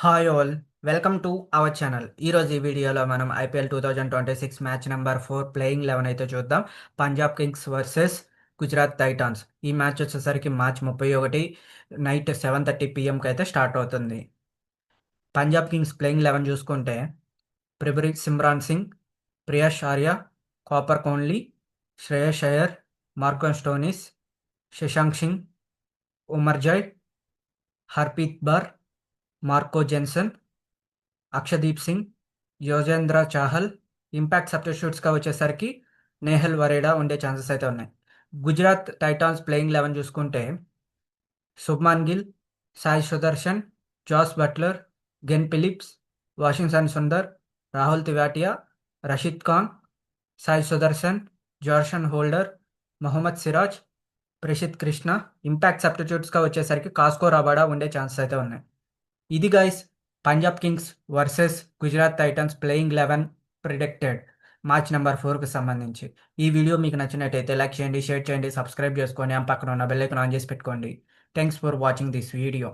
Hi all, welcome to our channel. ఈరోజు ఈ వీడియోలో మనం ఐపీఎల్ 2026 మ్యాచ్ నెంబర్ 4 ప్లేయింగ్ 11 అయితే చూద్దాం. Punjab Kings versus Gujarat Titans. ఈ మ్యాచ్ వచ్చేసరికి మార్చ్ 31 నైట్ 7:30 పిఎంకి అయితే స్టార్ట్ అవుతుంది. పంజాబ్ కింగ్స్ ప్లేయింగ్ 11 చూసుకుంటే ప్రిబరి Simran Singh, ప్రియాష్ Arya, copper Kohli, Shreyas Iyer, మార్కన్ Stoinis, Shashank Singh, Omarzai, Harpreet bar, Marco Jansen, Akshdeep Singh, యోజేంద్ర Chahal. Impact సబ్స్టిట్యూట్స్గా వచ్చేసరికి నేహల్ వరేడా ఉండే ఛాన్సెస్ అయితే ఉన్నాయి. గుజరాత్ టైటాన్స్ ప్లేయింగ్ 11 చూసుకుంటే Shubman Gill, Sai Sudarshan, Jos Buttler, గెన్ Philips, Washington Sundar, Rahul Tewatia, Rashid Khan, Sai Sudarshan, జార్షన్ holder, Mohammed Siraj, Prasidh Krishna. Impact సబ్స్టిట్యూట్స్గా వచ్చేసరికి కాస్కో రబాడా ఉండే ఛాన్సెస్ అయితే ఉన్నాయి. ఇది guys Punjab Kings versus Gujarat Titans playing 11 predicted match number 4కి సంబంధించి. ఈ వీడియో మీకు నచ్చినట్టయితే లైక్ చేయండి, షేర్ చేయండి, సబ్స్క్రైబ్ చేసుకోండి, ఆ పక్కన ఉన్న బెల్ ఐకాన్ ఆన్ చేసి పెట్టుకోండి. Thanks for watching this video.